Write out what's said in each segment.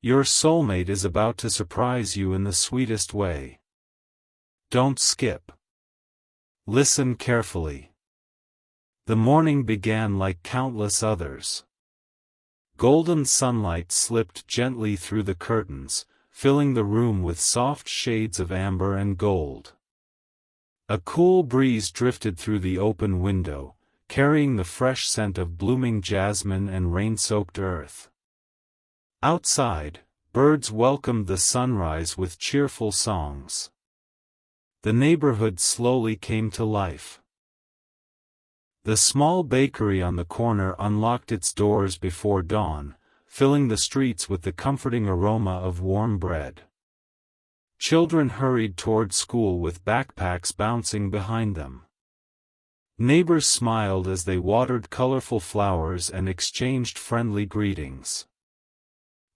Your soulmate is about to surprise you in the sweetest way. Don't skip. Listen carefully. The morning began like countless others. Golden sunlight slipped gently through the curtains, filling the room with soft shades of amber and gold. A cool breeze drifted through the open window, carrying the fresh scent of blooming jasmine and rain-soaked earth. Outside, birds welcomed the sunrise with cheerful songs. The neighborhood slowly came to life. The small bakery on the corner unlocked its doors before dawn, filling the streets with the comforting aroma of warm bread. Children hurried toward school with backpacks bouncing behind them. Neighbors smiled as they watered colorful flowers and exchanged friendly greetings.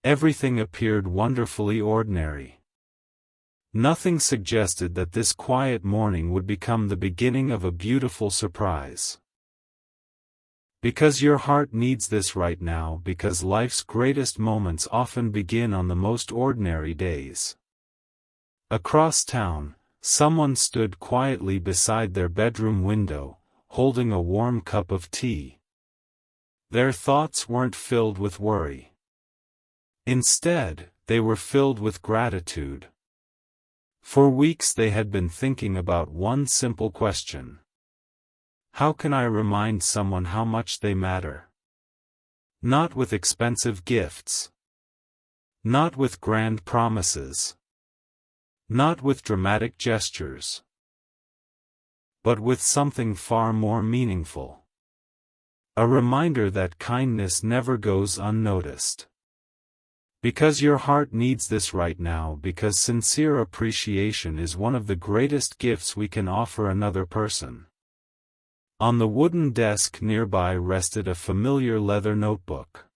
Everything appeared wonderfully ordinary. Nothing suggested that this quiet morning would become the beginning of a beautiful surprise. Because your heart needs this right now, because life's greatest moments often begin on the most ordinary days. Across town, someone stood quietly beside their bedroom window, holding a warm cup of tea. Their thoughts weren't filled with worry. Instead, they were filled with gratitude. For weeks they had been thinking about one simple question. How can I remind someone how much they matter? Not with expensive gifts. Not with grand promises. Not with dramatic gestures. But with something far more meaningful. A reminder that kindness never goes unnoticed. Because your heart needs this right now, because sincere appreciation is one of the greatest gifts we can offer another person. On the wooden desk nearby rested a familiar leather notebook.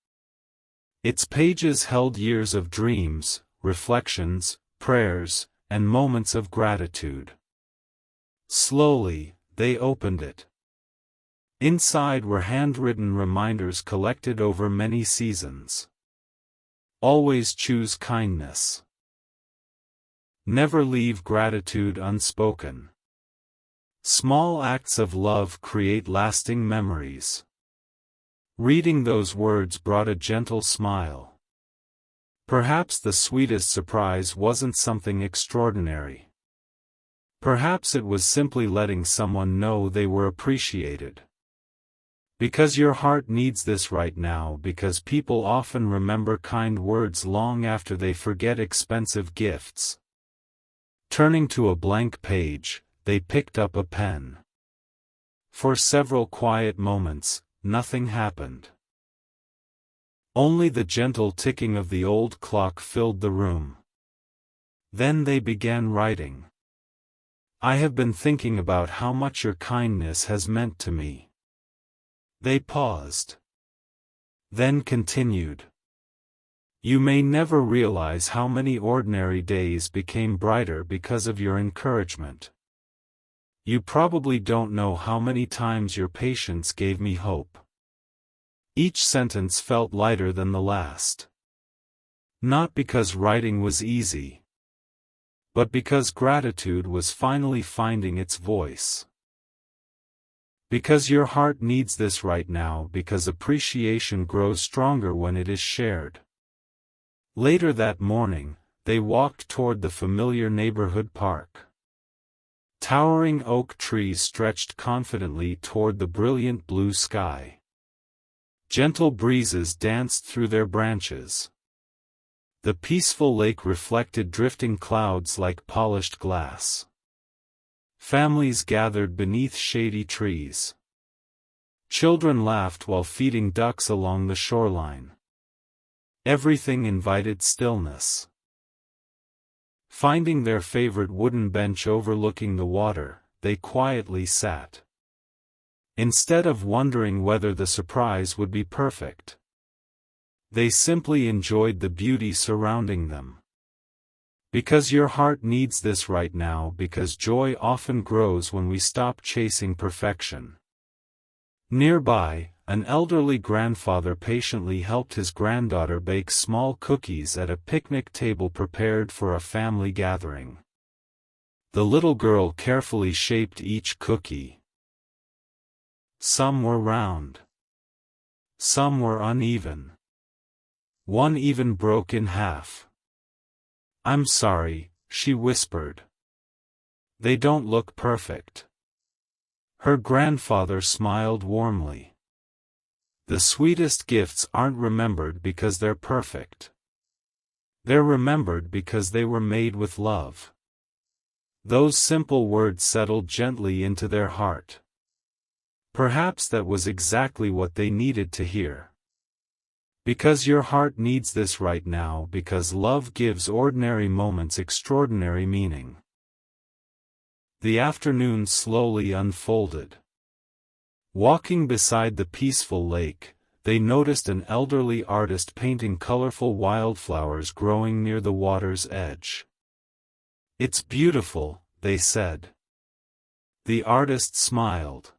Its pages held years of dreams, reflections, prayers, and moments of gratitude. Slowly, they opened it. Inside were handwritten reminders collected over many seasons. Always choose kindness. Never leave gratitude unspoken. Small acts of love create lasting memories. Reading those words brought a gentle smile. Perhaps the sweetest surprise wasn't something extraordinary. Perhaps it was simply letting someone know they were appreciated. Because your heart needs this right now, because people often remember kind words long after they forget expensive gifts. Turning to a blank page, they picked up a pen. For several quiet moments, nothing happened. Only the gentle ticking of the old clock filled the room. Then they began writing. I have been thinking about how much your kindness has meant to me. They paused. Then continued. You may never realize how many ordinary days became brighter because of your encouragement. You probably don't know how many times your patience gave me hope. Each sentence felt lighter than the last. Not because writing was easy, but because gratitude was finally finding its voice. Because your heart needs this right now, because appreciation grows stronger when it is shared. Later that morning, they walked toward the familiar neighborhood park. Towering oak trees stretched confidently toward the brilliant blue sky. Gentle breezes danced through their branches. The peaceful lake reflected drifting clouds like polished glass. Families gathered beneath shady trees. Children laughed while feeding ducks along the shoreline. Everything invited stillness. Finding their favorite wooden bench overlooking the water, they quietly sat. Instead of wondering whether the surprise would be perfect, they simply enjoyed the beauty surrounding them. Because your heart needs this right now, because joy often grows when we stop chasing perfection. Nearby, An elderly grandfather patiently helped his granddaughter bake small cookies at a picnic table prepared for a family gathering. The little girl carefully shaped each cookie. Some were round. Some were uneven. One even broke in half. "I'm sorry," she whispered. "They don't look perfect." Her grandfather smiled warmly. The sweetest gifts aren't remembered because they're perfect. They're remembered because they were made with love. Those simple words settled gently into their heart. Perhaps that was exactly what they needed to hear. Because your heart needs this right now, because love gives ordinary moments extraordinary meaning. The afternoon slowly unfolded. Walking beside the peaceful lake, they noticed an elderly artist painting colorful wildflowers growing near the water's edge. "It's beautiful," they said. The artist smiled.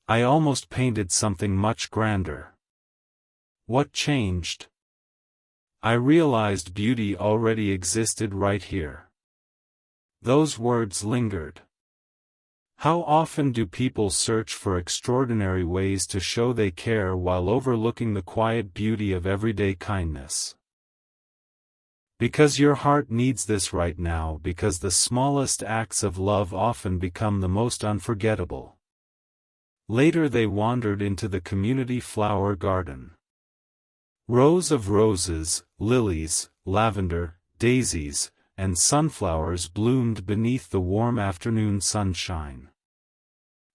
"I almost painted something much grander." "What changed?" "I realized beauty already existed right here." Those words lingered. How often do people search for extraordinary ways to show they care while overlooking the quiet beauty of everyday kindness? Because your heart needs this right now, because the smallest acts of love often become the most unforgettable. Later they wandered into the community flower garden. Rows of roses, lilies, lavender, daisies, and sunflowers bloomed beneath the warm afternoon sunshine.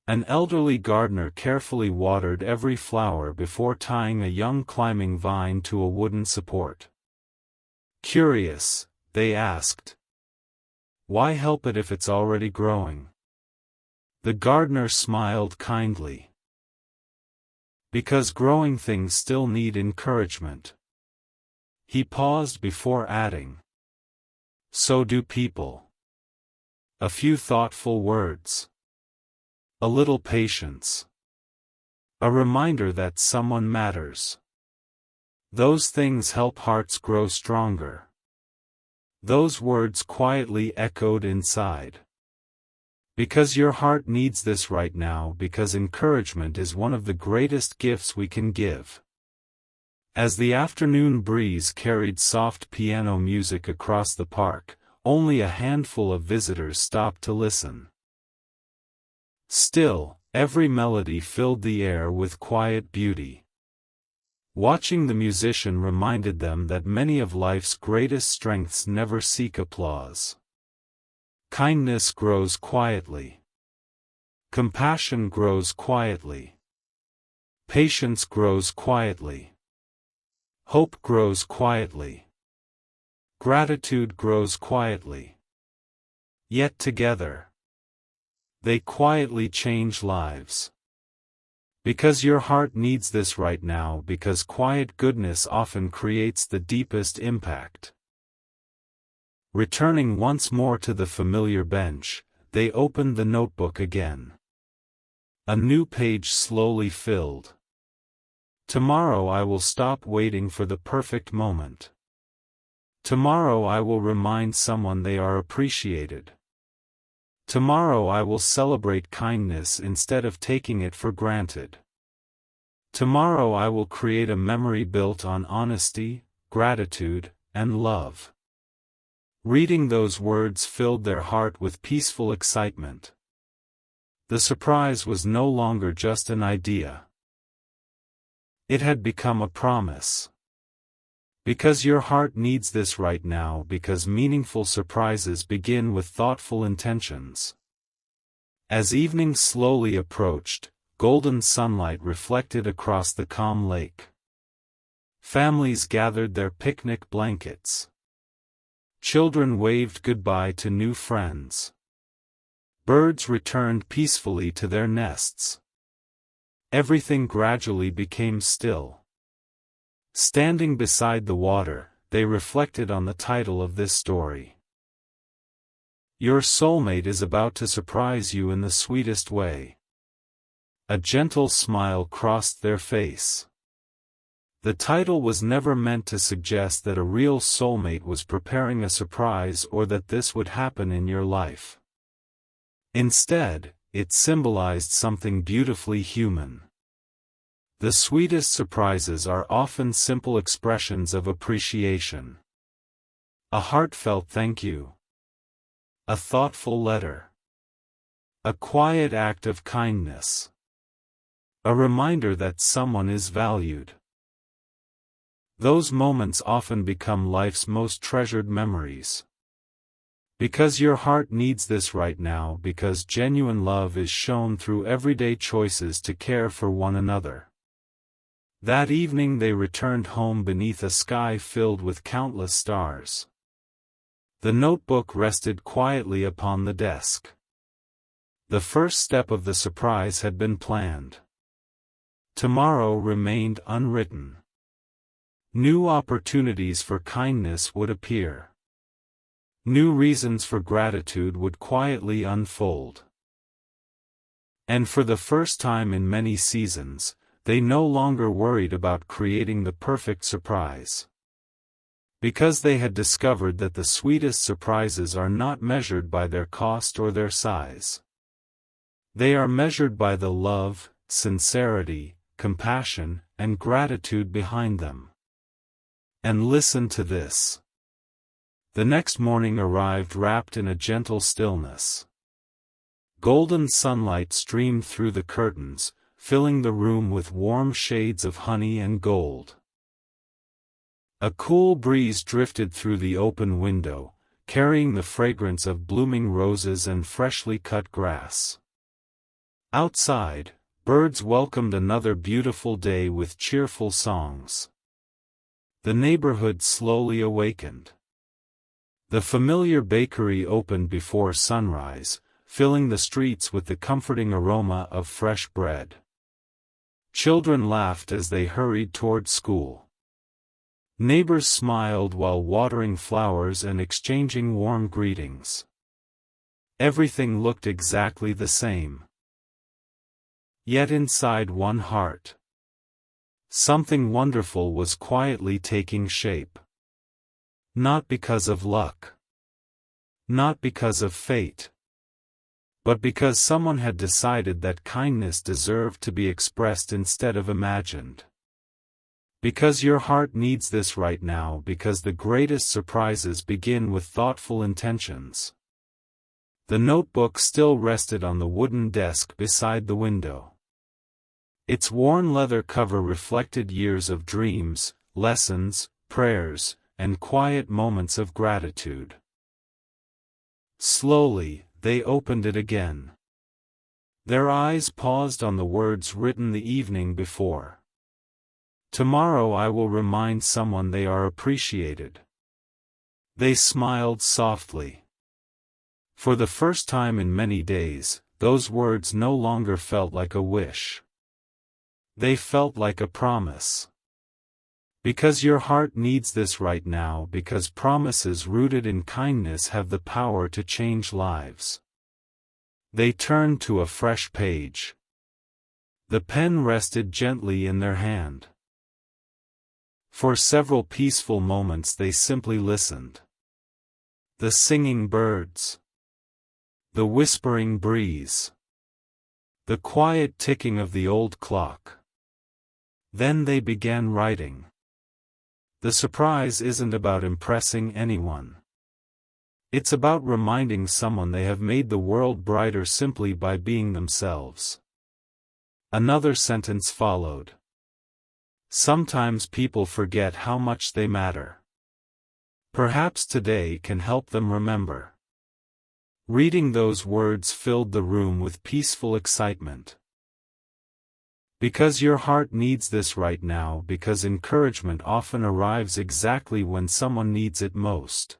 An elderly gardener carefully watered every flower before tying a young climbing vine to a wooden support. Curious, they asked. "Why help it if it's already growing?" The gardener smiled kindly. "Because growing things still need encouragement." He paused before adding, "So do people." A few thoughtful words. A little patience. A reminder that someone matters. Those things help hearts grow stronger. Those words quietly echoed inside. Because your heart needs this right now, because encouragement is one of the greatest gifts we can give. As the afternoon breeze carried soft piano music across the park, only a handful of visitors stopped to listen. Still, every melody filled the air with quiet beauty. Watching the musician reminded them that many of life's greatest strengths never seek applause. Kindness grows quietly. Compassion grows quietly. Patience grows quietly. Hope grows quietly. Gratitude grows quietly. Yet together, they quietly change lives. Because your heart needs this right now, because quiet goodness often creates the deepest impact. Returning once more to the familiar bench, they opened the notebook again. A new page slowly filled. Tomorrow I will stop waiting for the perfect moment. Tomorrow I will remind someone they are appreciated. Tomorrow I will celebrate kindness instead of taking it for granted. Tomorrow I will create a memory built on honesty, gratitude, and love. Reading those words filled their heart with peaceful excitement. The surprise was no longer just an idea. It had become a promise. Because your heart needs this right now, because meaningful surprises begin with thoughtful intentions. As evening slowly approached, golden sunlight reflected across the calm lake. Families gathered their picnic blankets. Children waved goodbye to new friends. Birds returned peacefully to their nests. Everything gradually became still. Standing beside the water, they reflected on the title of this story. Your soulmate is about to surprise you in the sweetest way. A gentle smile crossed their face. The title was never meant to suggest that a real soulmate was preparing a surprise or that this would happen in your life. Instead, it symbolized something beautifully human. The sweetest surprises are often simple expressions of appreciation. A heartfelt thank you. A thoughtful letter. A quiet act of kindness. A reminder that someone is valued. Those moments often become life's most treasured memories. Because your heart needs this right now, because genuine love is shown through everyday choices to care for one another. That evening they returned home beneath a sky filled with countless stars. The notebook rested quietly upon the desk. The first step of the surprise had been planned. Tomorrow remained unwritten. New opportunities for kindness would appear. New reasons for gratitude would quietly unfold. And for the first time in many seasons, they no longer worried about creating the perfect surprise. Because they had discovered that the sweetest surprises are not measured by their cost or their size. They are measured by the love, sincerity, compassion, and gratitude behind them. And listen to this. The next morning arrived wrapped in a gentle stillness. Golden sunlight streamed through the curtains, filling the room with warm shades of honey and gold. A cool breeze drifted through the open window, carrying the fragrance of blooming roses and freshly cut grass. Outside, birds welcomed another beautiful day with cheerful songs. The neighborhood slowly awakened. The familiar bakery opened before sunrise, filling the streets with the comforting aroma of fresh bread. Children laughed as they hurried toward school. Neighbors smiled while watering flowers and exchanging warm greetings. Everything looked exactly the same. Yet inside one heart, something wonderful was quietly taking shape. Not because of luck. Not because of fate. But because someone had decided that kindness deserved to be expressed instead of imagined. Because your heart needs this right now, because the greatest surprises begin with thoughtful intentions. The notebook still rested on the wooden desk beside the window. Its worn leather cover reflected years of dreams, lessons, prayers, and quiet moments of gratitude. Slowly, they opened it again. Their eyes paused on the words written the evening before. Tomorrow I will remind someone they are appreciated. They smiled softly. For the first time in many days, those words no longer felt like a wish. They felt like a promise. Because your heart needs this right now, because promises rooted in kindness have the power to change lives. They turned to a fresh page. The pen rested gently in their hand. For several peaceful moments they simply listened. The singing birds. The whispering breeze. The quiet ticking of the old clock. Then they began writing. The surprise isn't about impressing anyone. It's about reminding someone they have made the world brighter simply by being themselves. Another sentence followed. Sometimes people forget how much they matter. Perhaps today can help them remember. Reading those words filled the room with peaceful excitement. Because your heart needs this right now, because encouragement often arrives exactly when someone needs it most.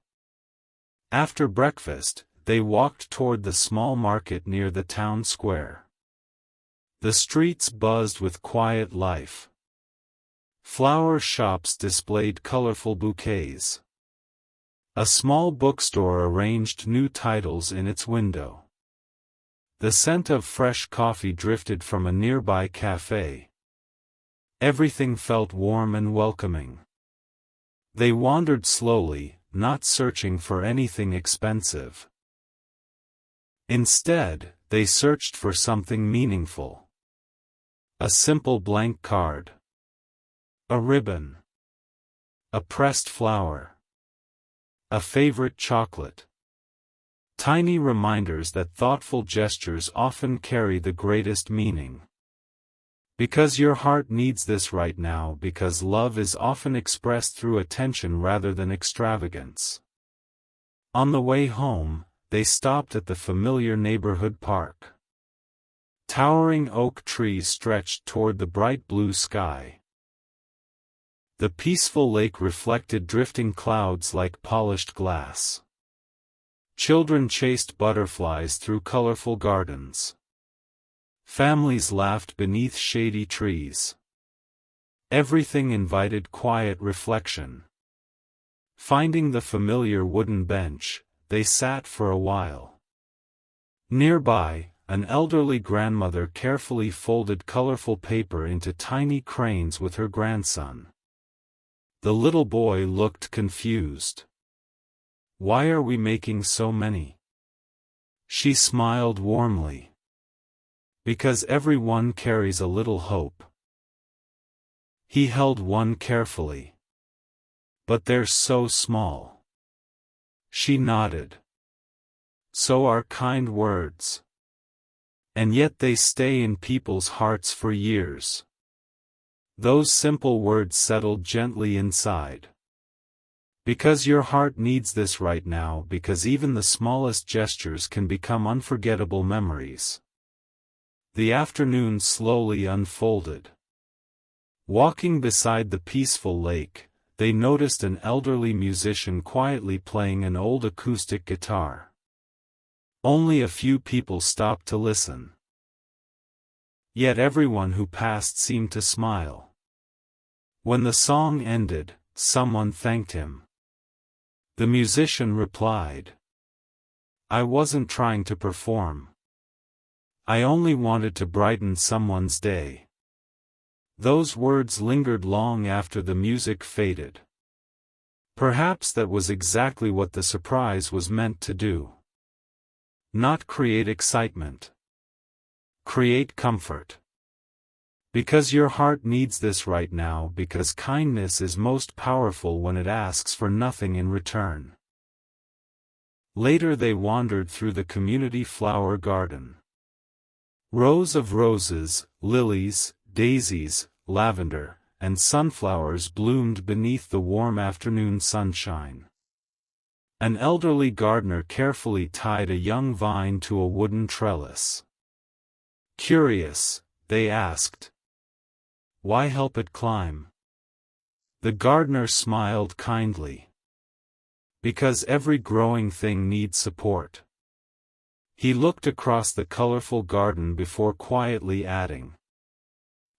After breakfast, they walked toward the small market near the town square. The streets buzzed with quiet life. Flower shops displayed colorful bouquets. A small bookstore arranged new titles in its window. The scent of fresh coffee drifted from a nearby cafe. Everything felt warm and welcoming. They wandered slowly, not searching for anything expensive. Instead, they searched for something meaningful. A simple blank card. A ribbon. A pressed flower. A favorite chocolate. Tiny reminders that thoughtful gestures often carry the greatest meaning. Because your heart needs this right now, because love is often expressed through attention rather than extravagance. On the way home, they stopped at the familiar neighborhood park. Towering oak trees stretched toward the bright blue sky. The peaceful lake reflected drifting clouds like polished glass. Children chased butterflies through colorful gardens. Families laughed beneath shady trees. Everything invited quiet reflection. Finding the familiar wooden bench, they sat for a while. Nearby, an elderly grandmother carefully folded colorful paper into tiny cranes with her grandson. The little boy looked confused. "Why are we making so many?" She smiled warmly. "Because everyone carries a little hope." He held one carefully. "But they're so small." She nodded. "So are kind words. And yet they stay in people's hearts for years." Those simple words settled gently inside. Because your heart needs this right now, because even the smallest gestures can become unforgettable memories. The afternoon slowly unfolded. Walking beside the peaceful lake, they noticed an elderly musician quietly playing an old acoustic guitar. Only a few people stopped to listen. Yet everyone who passed seemed to smile. When the song ended, someone thanked him. The musician replied, "I wasn't trying to perform. I only wanted to brighten someone's day." Those words lingered long after the music faded. Perhaps that was exactly what the surprise was meant to do. Not create excitement. Create comfort. Because your heart needs this right now, because kindness is most powerful when it asks for nothing in return. Later they wandered through the community flower garden. Rows of roses, lilies, daisies, lavender, and sunflowers bloomed beneath the warm afternoon sunshine. An elderly gardener carefully tied a young vine to a wooden trellis. Curious, they asked, "Why help it climb?" The gardener smiled kindly. "Because every growing thing needs support." He looked across the colorful garden before quietly adding,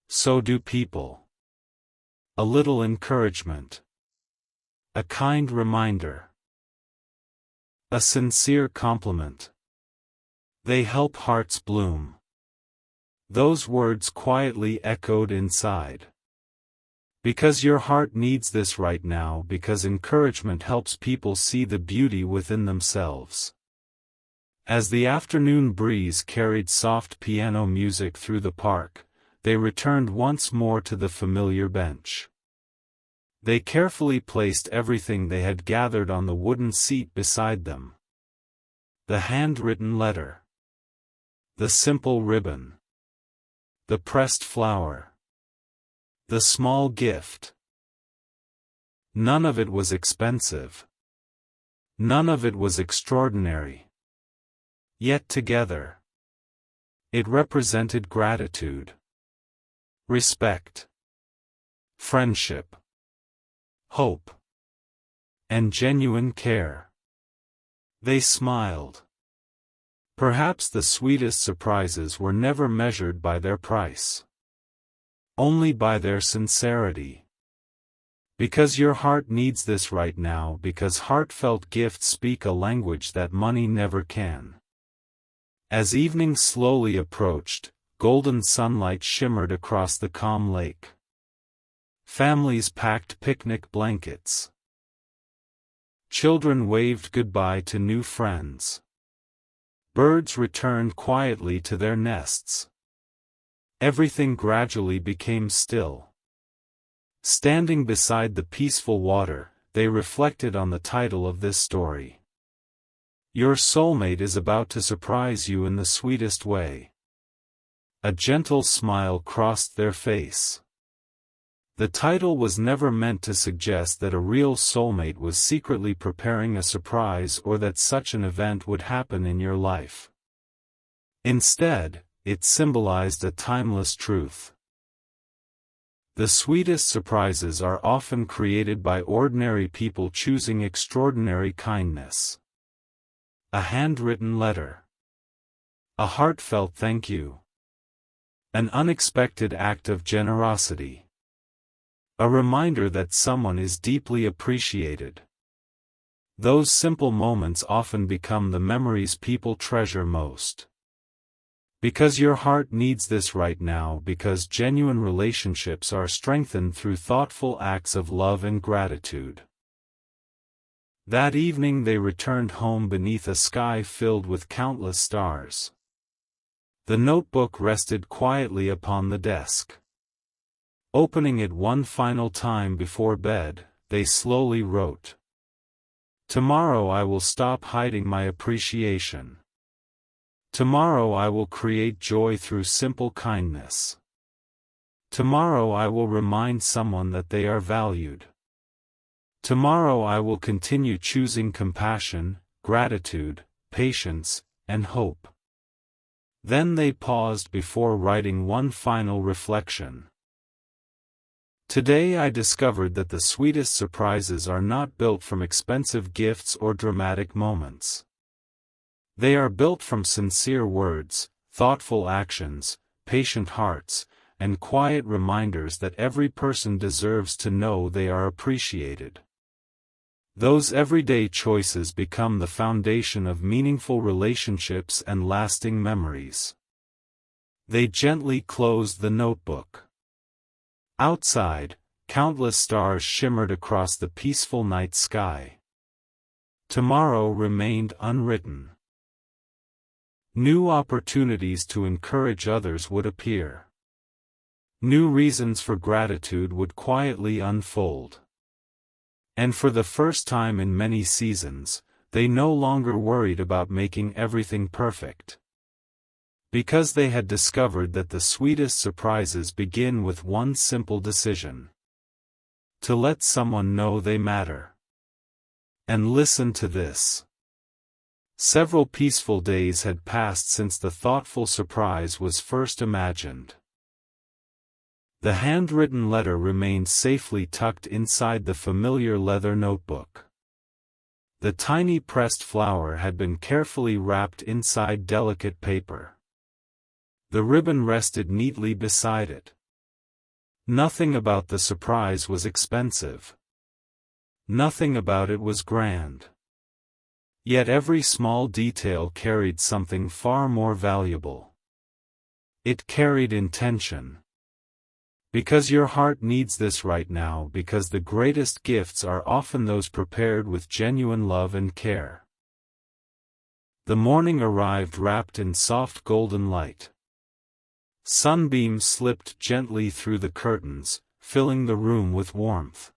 "So do people." A little encouragement. A kind reminder. A sincere compliment. They help hearts bloom. Those words quietly echoed inside. Because your heart needs this right now, because encouragement helps people see the beauty within themselves. As the afternoon breeze carried soft piano music through the park, they returned once more to the familiar bench. They carefully placed everything they had gathered on the wooden seat beside them. The handwritten letter. The simple ribbon. The pressed flower. The small gift. None of it was expensive. None of it was extraordinary. Yet together, it represented gratitude, respect, friendship, hope, and genuine care. They smiled. Perhaps the sweetest surprises were never measured by their price. Only by their sincerity. Because your heart needs this right now, because heartfelt gifts speak a language that money never can. As evening slowly approached, golden sunlight shimmered across the calm lake. Families packed picnic blankets. Children waved goodbye to new friends. Birds returned quietly to their nests. Everything gradually became still. Standing beside the peaceful water, they reflected on the title of this story. Your soulmate is about to surprise you in the sweetest way. A gentle smile crossed their face. The title was never meant to suggest that a real soulmate was secretly preparing a surprise or that such an event would happen in your life. Instead, it symbolized a timeless truth. The sweetest surprises are often created by ordinary people choosing extraordinary kindness. A handwritten letter. A heartfelt thank you. An unexpected act of generosity. A reminder that someone is deeply appreciated. Those simple moments often become the memories people treasure most. Because your heart needs this right now, because genuine relationships are strengthened through thoughtful acts of love and gratitude. That evening they returned home beneath a sky filled with countless stars. The notebook rested quietly upon the desk. Opening it one final time before bed, they slowly wrote, "Tomorrow I will stop hiding my appreciation. Tomorrow I will create joy through simple kindness. Tomorrow I will remind someone that they are valued. Tomorrow I will continue choosing compassion, gratitude, patience, and hope." Then they paused before writing one final reflection. Today I discovered that the sweetest surprises are not built from expensive gifts or dramatic moments. They are built from sincere words, thoughtful actions, patient hearts, and quiet reminders that every person deserves to know they are appreciated. Those everyday choices become the foundation of meaningful relationships and lasting memories. They gently closed the notebook. Outside, countless stars shimmered across the peaceful night sky. Tomorrow remained unwritten. New opportunities to encourage others would appear. New reasons for gratitude would quietly unfold. And for the first time in many seasons, they no longer worried about making everything perfect. Because they had discovered that the sweetest surprises begin with one simple decision: to let someone know they matter. And listen to this. Several peaceful days had passed since the thoughtful surprise was first imagined. The handwritten letter remained safely tucked inside the familiar leather notebook. The tiny pressed flower had been carefully wrapped inside delicate paper. The ribbon rested neatly beside it. Nothing about the surprise was expensive. Nothing about it was grand. Yet every small detail carried something far more valuable. It carried intention. Because your heart needs this right now, because the greatest gifts are often those prepared with genuine love and care. The morning arrived wrapped in soft golden light. Sunbeams slipped gently through the curtains, filling the room with warmth.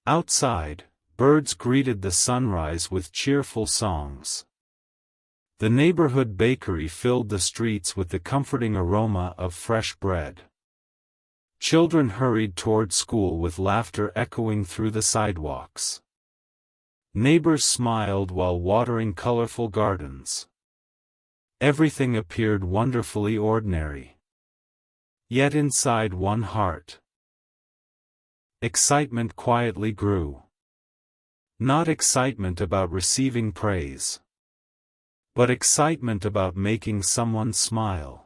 Outside, birds greeted the sunrise with cheerful songs. The neighborhood bakery filled the streets with the comforting aroma of fresh bread. Children hurried toward school with laughter echoing through the sidewalks. Neighbors smiled while watering colorful gardens. Everything appeared wonderfully ordinary. Yet inside one heart, excitement quietly grew. Not excitement about receiving praise, but excitement about making someone smile.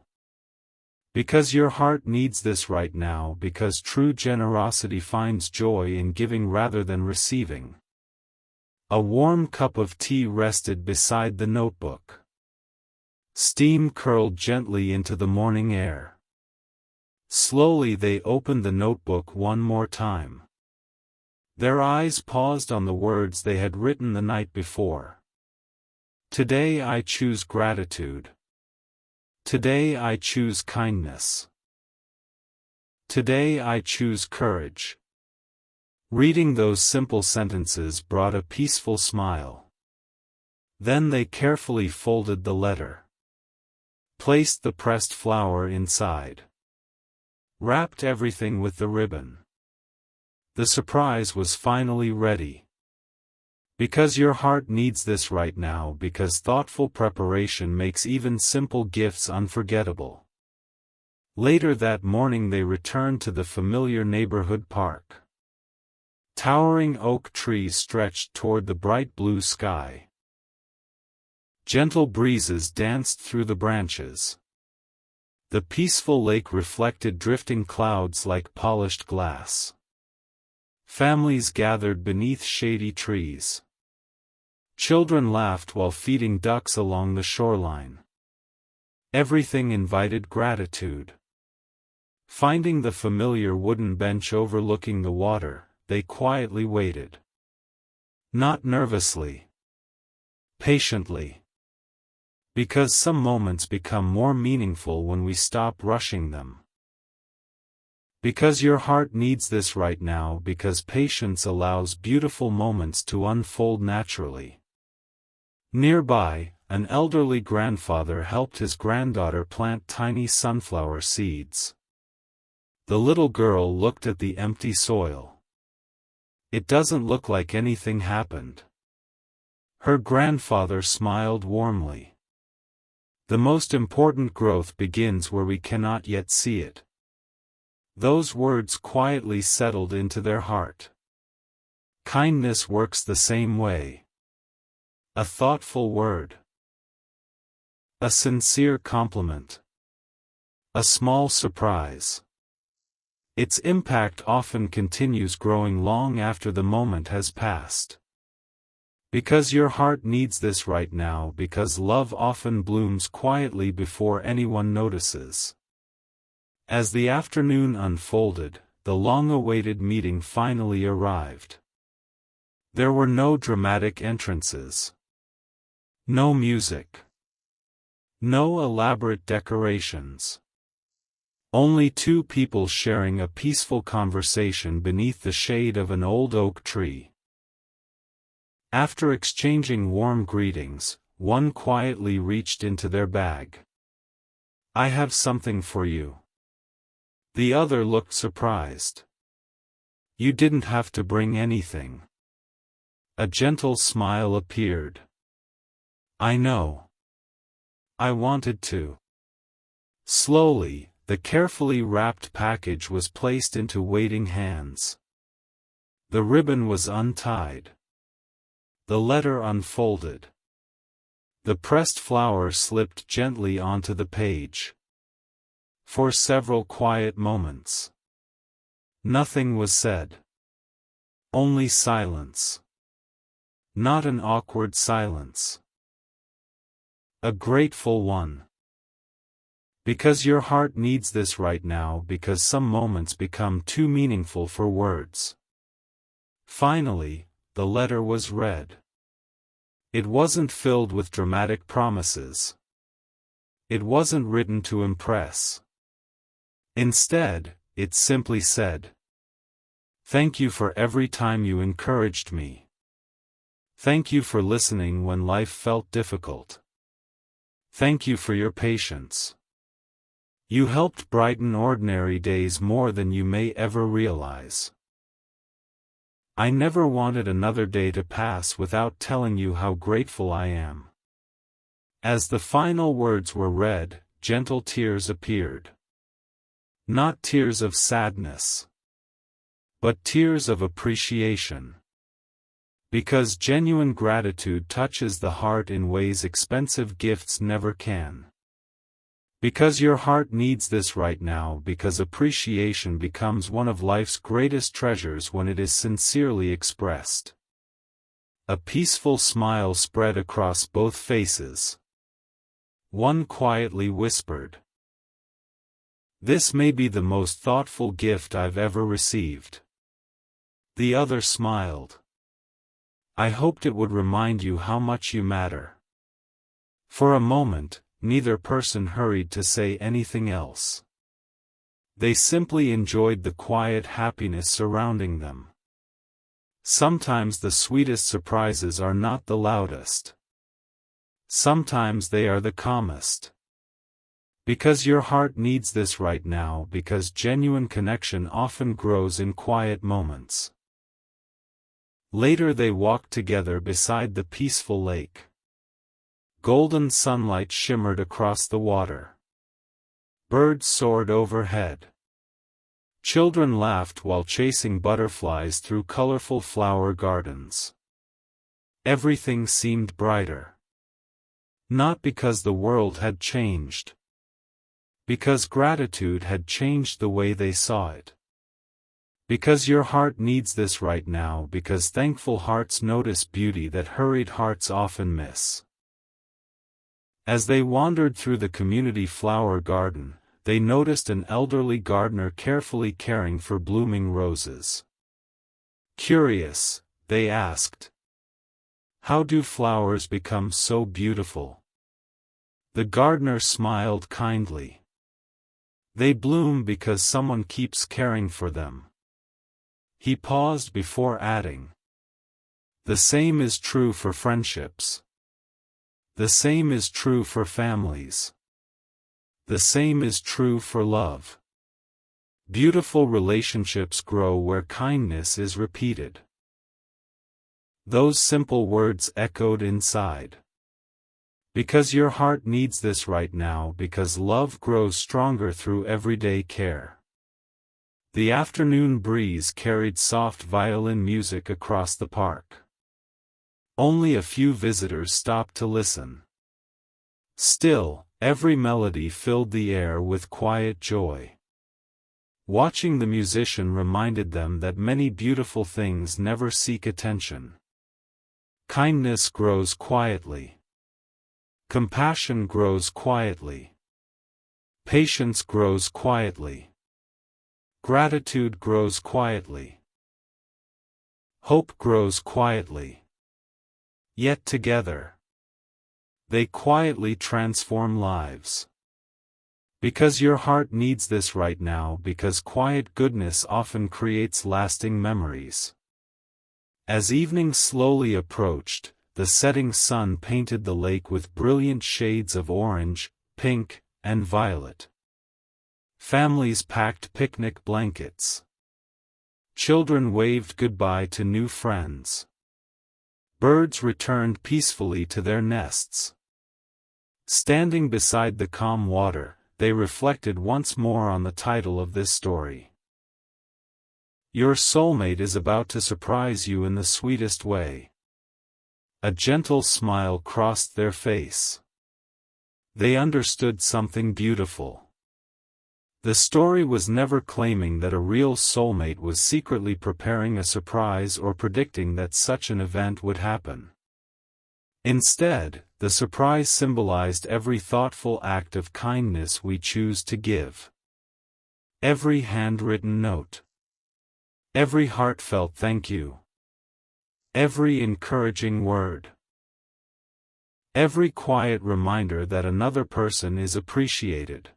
Because your heart needs this right now, because true generosity finds joy in giving rather than receiving. A warm cup of tea rested beside the notebook. Steam curled gently into the morning air. Slowly they opened the notebook one more time. Their eyes paused on the words they had written the night before. Today I choose gratitude. Today I choose kindness. Today I choose courage. Reading those simple sentences brought a peaceful smile. Then they carefully folded the letter. Placed the pressed flower inside. Wrapped everything with the ribbon. The surprise was finally ready. Because your heart needs this right now, because thoughtful preparation makes even simple gifts unforgettable. Later that morning they returned to the familiar neighborhood park. Towering oak trees stretched toward the bright blue sky. Gentle breezes danced through the branches. The peaceful lake reflected drifting clouds like polished glass. Families gathered beneath shady trees. Children laughed while feeding ducks along the shoreline. Everything invited gratitude. Finding the familiar wooden bench overlooking the water, they quietly waited. Not nervously. Patiently. Because some moments become more meaningful when we stop rushing them. Because your heart needs this right now, because patience allows beautiful moments to unfold naturally. Nearby, an elderly grandfather helped his granddaughter plant tiny sunflower seeds. The little girl looked at the empty soil. It doesn't look like anything happened. Her grandfather smiled warmly. The most important growth begins where we cannot yet see it. Those words quietly settled into their heart. Kindness works the same way. A thoughtful word. A sincere compliment. A small surprise. Its impact often continues, growing long after the moment has passed. Because your heart needs this right now, because love often blooms quietly before anyone notices. As the afternoon unfolded, the long-awaited meeting finally arrived. There were no dramatic entrances. No music. No elaborate decorations. Only two people sharing a peaceful conversation beneath the shade of an old oak tree. After exchanging warm greetings, one quietly reached into their bag. "I have something for you." The other looked surprised. "You didn't have to bring anything." A gentle smile appeared. "I know. I wanted to." Slowly, the carefully wrapped package was placed into waiting hands. The ribbon was untied. The letter unfolded. The pressed flower slipped gently onto the page. For several quiet moments, nothing was said. Only silence. Not an awkward silence. A grateful one. Because your heart needs this right now, because some moments become too meaningful for words. Finally, the letter was read. It wasn't filled with dramatic promises. It wasn't written to impress. Instead, it simply said, "Thank you for every time you encouraged me. Thank you for listening when life felt difficult. Thank you for your patience. You helped brighten ordinary days more than you may ever realize. I never wanted another day to pass without telling you how grateful I am." As the final words were read, gentle tears appeared. Not tears of sadness, but tears of appreciation. Because genuine gratitude touches the heart in ways expensive gifts never can. Because your heart needs this right now, because appreciation becomes one of life's greatest treasures when it is sincerely expressed. A peaceful smile spread across both faces. One quietly whispered, "This may be the most thoughtful gift I've ever received." The other smiled, "I hoped it would remind you how much you matter." For a moment, neither person hurried to say anything else. They simply enjoyed the quiet happiness surrounding them. Sometimes the sweetest surprises are not the loudest. Sometimes they are the calmest. Because your heart needs this right now, because genuine connection often grows in quiet moments. Later they walked together beside the peaceful lake. Golden sunlight shimmered across the water. Birds soared overhead. Children laughed while chasing butterflies through colorful flower gardens. Everything seemed brighter. Not because the world had changed. Because gratitude had changed the way they saw it. Because your heart needs this right now, because thankful hearts notice beauty that hurried hearts often miss. As they wandered through the community flower garden, they noticed an elderly gardener carefully caring for blooming roses. Curious, they asked, "How do flowers become so beautiful?" The gardener smiled kindly. "They bloom because someone keeps caring for them." He paused before adding, "The same is true for friendships. The same is true for families. The same is true for love. Beautiful relationships grow where kindness is repeated." Those simple words echoed inside. Because your heart needs this right now, because love grows stronger through everyday care. The afternoon breeze carried soft violin music across the park. Only a few visitors stopped to listen. Still, every melody filled the air with quiet joy. Watching the musician reminded them that many beautiful things never seek attention. Kindness grows quietly. Compassion grows quietly. Patience grows quietly. Gratitude grows quietly. Hope grows quietly. Yet together, they quietly transform lives. Because your heart needs this right now, because quiet goodness often creates lasting memories. As evening slowly approached, the setting sun painted the lake with brilliant shades of orange, pink, and violet. Families packed picnic blankets. Children waved goodbye to new friends. Birds returned peacefully to their nests. Standing beside the calm water, they reflected once more on the title of this story. Your soulmate is about to surprise you in the sweetest way. A gentle smile crossed their face. They understood something beautiful. The story was never claiming that a real soulmate was secretly preparing a surprise or predicting that such an event would happen. Instead, the surprise symbolized every thoughtful act of kindness we choose to give. Every handwritten note. Every heartfelt thank you. Every encouraging word. Every quiet reminder that another person is appreciated.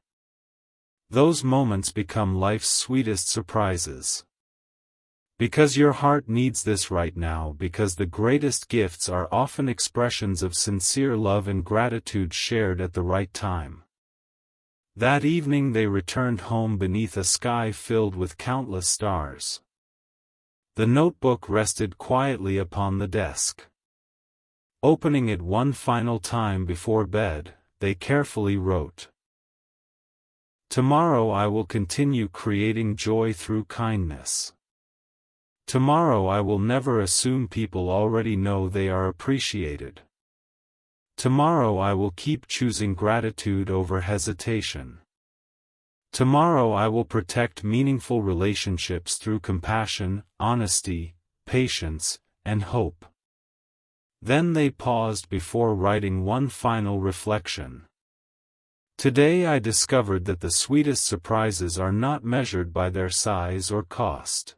Those moments become life's sweetest surprises. Because your heart needs this right now, because the greatest gifts are often expressions of sincere love and gratitude shared at the right time. That evening they returned home beneath a sky filled with countless stars. The notebook rested quietly upon the desk. Opening it one final time before bed, they carefully wrote, "Tomorrow I will continue creating joy through kindness. Tomorrow I will never assume people already know they are appreciated. Tomorrow I will keep choosing gratitude over hesitation. Tomorrow I will protect meaningful relationships through compassion, honesty, patience, and hope." Then they paused before writing one final reflection. Today I discovered that the sweetest surprises are not measured by their size or cost.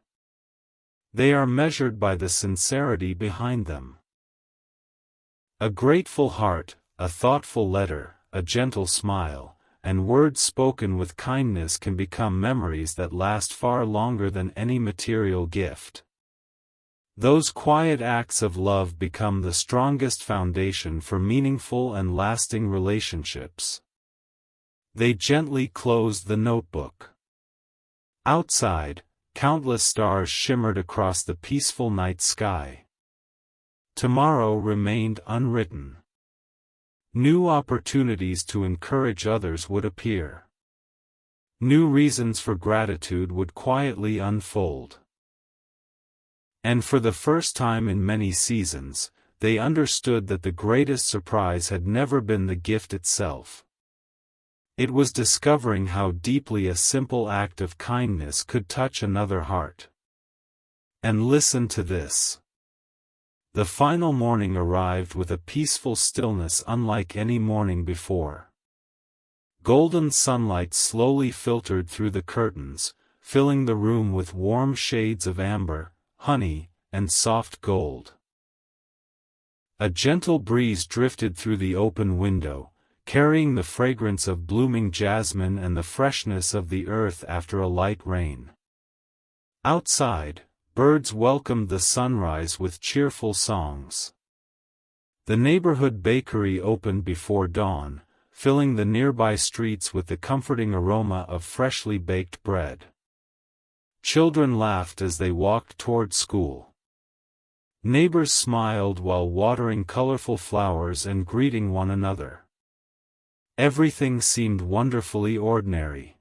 They are measured by the sincerity behind them. A grateful heart, a thoughtful letter, a gentle smile, and words spoken with kindness can become memories that last far longer than any material gift. Those quiet acts of love become the strongest foundation for meaningful and lasting relationships. They gently closed the notebook. Outside, countless stars shimmered across the peaceful night sky. Tomorrow remained unwritten. New opportunities to encourage others would appear. New reasons for gratitude would quietly unfold. And for the first time in many seasons, they understood that the greatest surprise had never been the gift itself. It was discovering how deeply a simple act of kindness could touch another heart. And listen to this. The final morning arrived with a peaceful stillness unlike any morning before. Golden sunlight slowly filtered through the curtains, filling the room with warm shades of amber, honey, and soft gold. A gentle breeze drifted through the open window, carrying the fragrance of blooming jasmine and the freshness of the earth after a light rain. Outside, birds welcomed the sunrise with cheerful songs. The neighborhood bakery opened before dawn, filling the nearby streets with the comforting aroma of freshly baked bread. Children laughed as they walked toward school. Neighbors smiled while watering colorful flowers and greeting one another. Everything seemed wonderfully ordinary.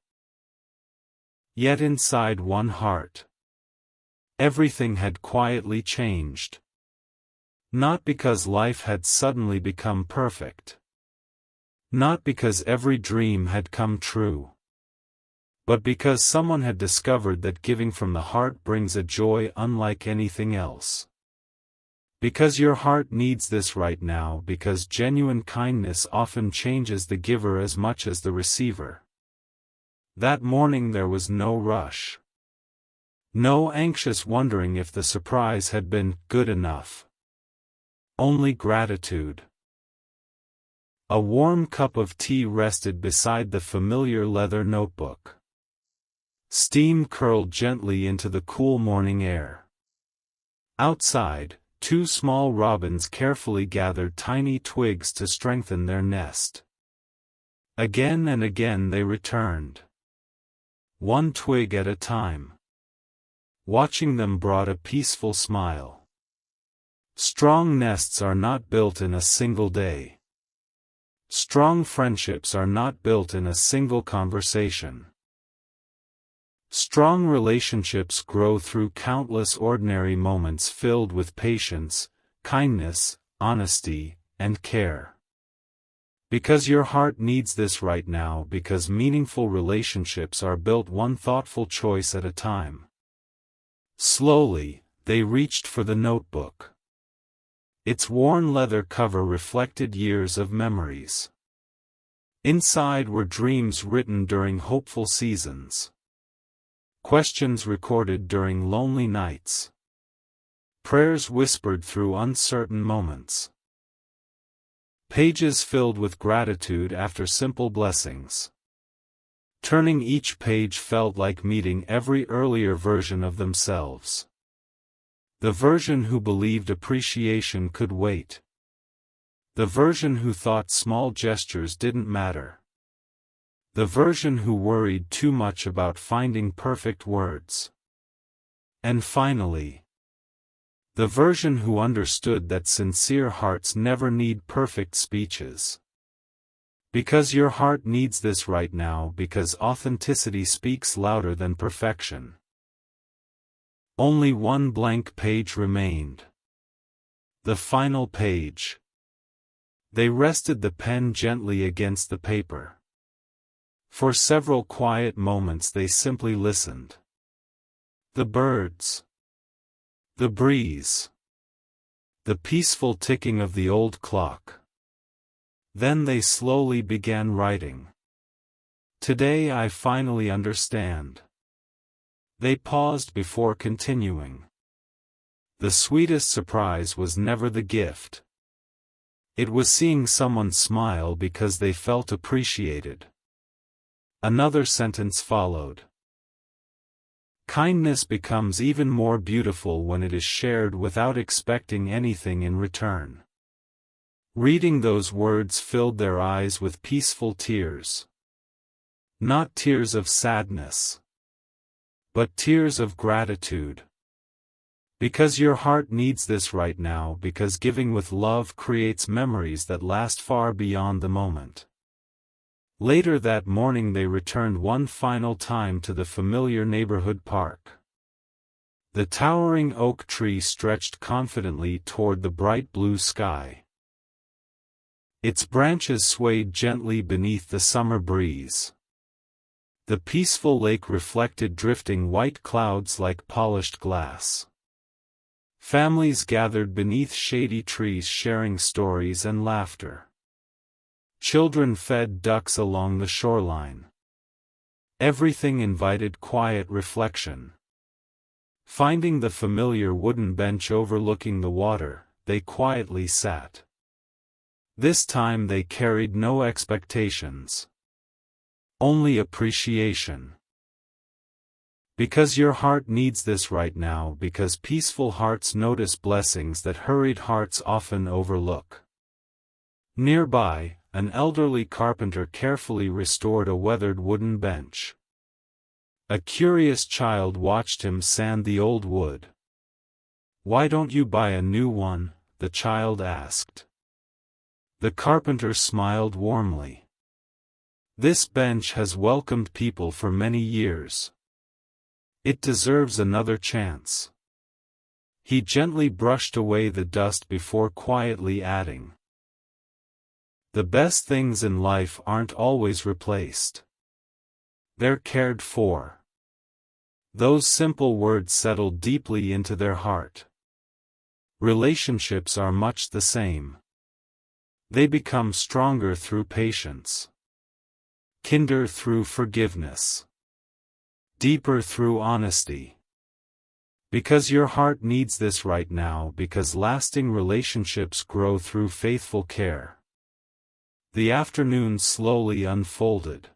Yet inside one heart, everything had quietly changed. Not because life had suddenly become perfect. Not because every dream had come true. But because someone had discovered that giving from the heart brings a joy unlike anything else. Because your heart needs this right now, because genuine kindness often changes the giver as much as the receiver. That morning there was no rush. No anxious wondering if the surprise had been good enough. Only gratitude. A warm cup of tea rested beside the familiar leather notebook. Steam curled gently into the cool morning air. Outside, two small robins carefully gathered tiny twigs to strengthen their nest. Again and again they returned. One twig at a time. Watching them brought a peaceful smile. Strong nests are not built in a single day. Strong friendships are not built in a single conversation. Strong relationships grow through countless ordinary moments filled with patience, kindness, honesty, and care. Because your heart needs this right now, because meaningful relationships are built one thoughtful choice at a time. Slowly, they reached for the notebook. Its worn leather cover reflected years of memories. Inside were dreams written during hopeful seasons. Questions recorded during lonely nights. Prayers whispered through uncertain moments. Pages filled with gratitude after simple blessings. Turning each page felt like meeting every earlier version of themselves. The version who believed appreciation could wait. The version who thought small gestures didn't matter. The version who worried too much about finding perfect words. And finally, the version who understood that sincere hearts never need perfect speeches. Because your heart needs this right now, because authenticity speaks louder than perfection. Only one blank page remained. The final page. They rested the pen gently against the paper. For several quiet moments they simply listened. The birds. The breeze. The peaceful ticking of the old clock. Then they slowly began writing. Today I finally understand. They paused before continuing. The sweetest surprise was never the gift. It was seeing someone smile because they felt appreciated. Another sentence followed. Kindness becomes even more beautiful when it is shared without expecting anything in return. Reading those words filled their eyes with peaceful tears. Not tears of sadness, but tears of gratitude. Because your heart needs this right now, because giving with love creates memories that last far beyond the moment. Later that morning they returned one final time to the familiar neighborhood park. The towering oak tree stretched confidently toward the bright blue sky. Its branches swayed gently beneath the summer breeze. The peaceful lake reflected drifting white clouds like polished glass. Families gathered beneath shady trees sharing stories and laughter. Children fed ducks along the shoreline. Everything invited quiet reflection. Finding the familiar wooden bench overlooking the water, they quietly sat. This time they carried no expectations. Only appreciation. Because your heart needs this right now, because peaceful hearts notice blessings that hurried hearts often overlook. Nearby, an elderly carpenter carefully restored a weathered wooden bench. A curious child watched him sand the old wood. "Why don't you buy a new one?" the child asked. The carpenter smiled warmly. "This bench has welcomed people for many years. It deserves another chance." He gently brushed away the dust before quietly adding, "The best things in life aren't always replaced. They're cared for." Those simple words settled deeply into their heart. Relationships are much the same. They become stronger through patience. Kinder through forgiveness. Deeper through honesty. Because your heart needs this right now, because lasting relationships grow through faithful care. The afternoon slowly unfolded.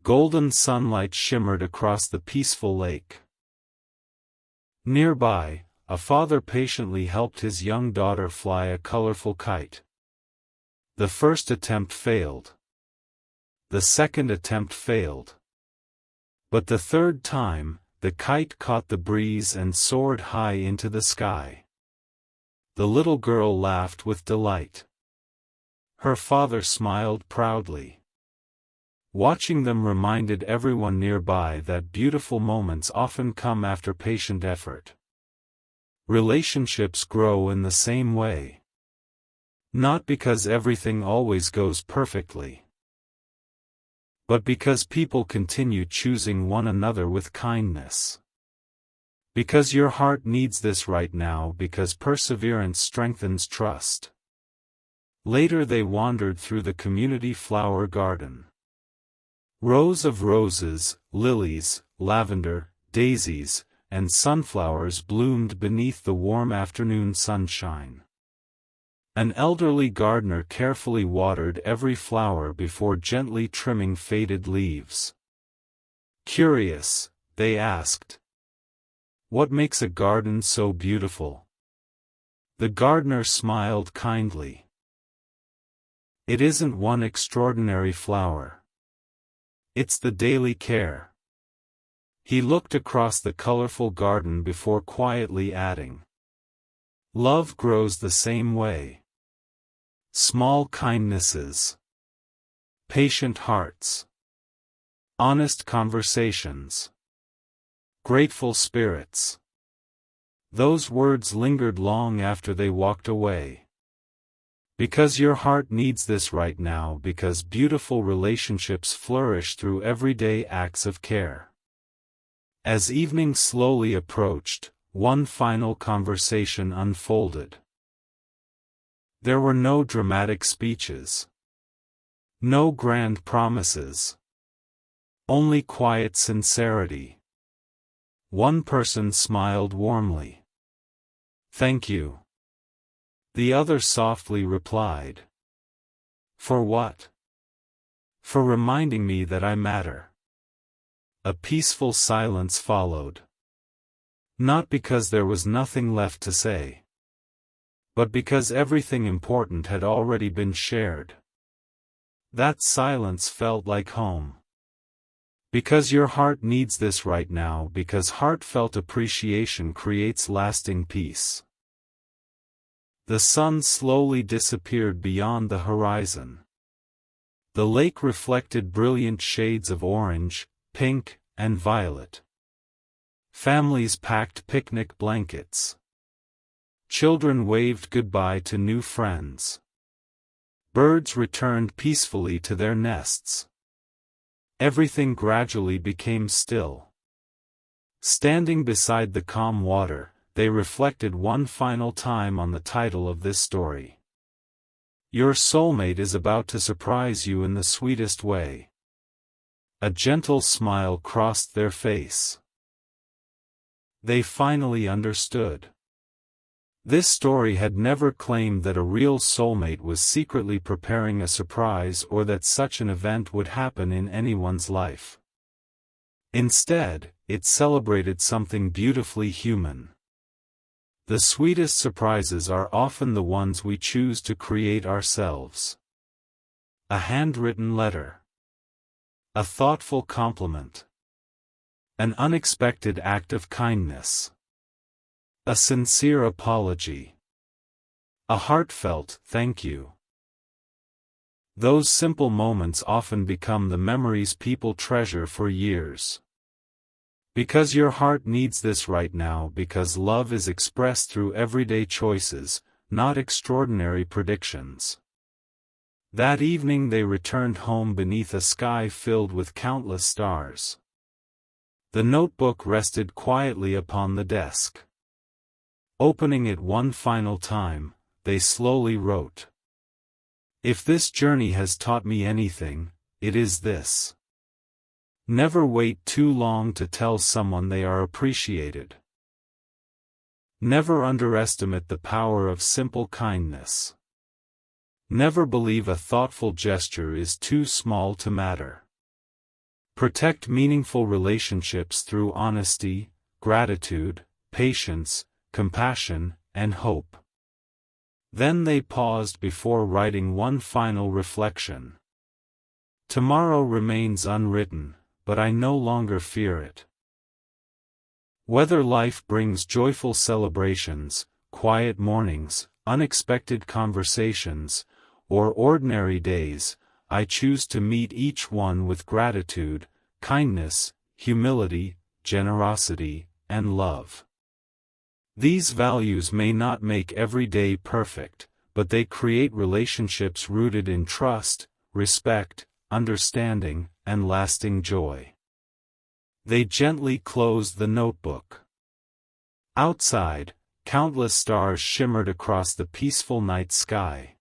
Golden sunlight shimmered across the peaceful lake. Nearby, a father patiently helped his young daughter fly a colorful kite. The first attempt failed. The second attempt failed. But the third time, the kite caught the breeze and soared high into the sky. The little girl laughed with delight. Her father smiled proudly. Watching them reminded everyone nearby that beautiful moments often come after patient effort. Relationships grow in the same way. Not because everything always goes perfectly, but because people continue choosing one another with kindness. Because your heart needs this right now, because perseverance strengthens trust. Later they wandered through the community flower garden. Rows of roses, lilies, lavender, daisies, and sunflowers bloomed beneath the warm afternoon sunshine. An elderly gardener carefully watered every flower before gently trimming faded leaves. Curious, they asked, "What makes a garden so beautiful?" The gardener smiled kindly. "It isn't one extraordinary flower. It's the daily care." He looked across the colorful garden before quietly adding, "Love grows the same way. Small kindnesses. Patient hearts. Honest conversations. Grateful spirits." Those words lingered long after they walked away. Because your heart needs this right now, because beautiful relationships flourish through everyday acts of care. As evening slowly approached, one final conversation unfolded. There were no dramatic speeches. No grand promises. Only quiet sincerity. One person smiled warmly. "Thank you." The other softly replied. "For what?" "For reminding me that I matter." A peaceful silence followed. Not because there was nothing left to say, but because everything important had already been shared. That silence felt like home. Because your heart needs this right now, because heartfelt appreciation creates lasting peace. The sun slowly disappeared beyond the horizon. The lake reflected brilliant shades of orange, pink, and violet. Families packed picnic blankets. Children waved goodbye to new friends. Birds returned peacefully to their nests. Everything gradually became still. Standing beside the calm water, they reflected one final time on the title of this story. Your soulmate is about to surprise you in the sweetest way. A gentle smile crossed their face. They finally understood. This story had never claimed that a real soulmate was secretly preparing a surprise or that such an event would happen in anyone's life. Instead, it celebrated something beautifully human. The sweetest surprises are often the ones we choose to create ourselves. A handwritten letter. A thoughtful compliment. An unexpected act of kindness. A sincere apology. A heartfelt thank you. Those simple moments often become the memories people treasure for years. Because your heart needs this right now, because love is expressed through everyday choices, not extraordinary predictions. That evening they returned home beneath a sky filled with countless stars. The notebook rested quietly upon the desk. Opening it one final time, they slowly wrote. If this journey has taught me anything, it is this. Never wait too long to tell someone they are appreciated. Never underestimate the power of simple kindness. Never believe a thoughtful gesture is too small to matter. Protect meaningful relationships through honesty, gratitude, patience, compassion, and hope. Then they paused before writing one final reflection. Tomorrow remains unwritten, but I no longer fear it. Whether life brings joyful celebrations, quiet mornings, unexpected conversations, or ordinary days, I choose to meet each one with gratitude, kindness, humility, generosity, and love. These values may not make every day perfect, but they create relationships rooted in trust, respect, understanding, and lasting joy. They gently closed the notebook. Outside, countless stars shimmered across the peaceful night sky.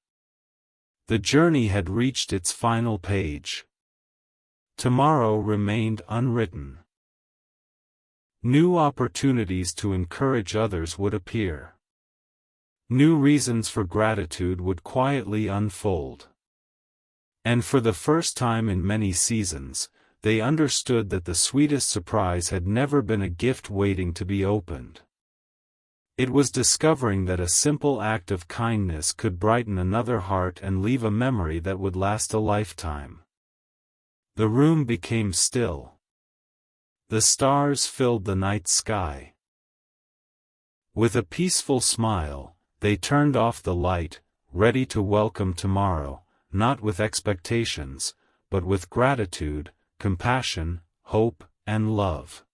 The journey had reached its final page. Tomorrow remained unwritten. New opportunities to encourage others would appear. New reasons for gratitude would quietly unfold. And for the first time in many seasons, they understood that the sweetest surprise had never been a gift waiting to be opened. It was discovering that a simple act of kindness could brighten another heart and leave a memory that would last a lifetime. The room became still. The stars filled the night sky. With a peaceful smile, they turned off the light, ready to welcome tomorrow, not with expectations, but with gratitude, compassion, hope, and love.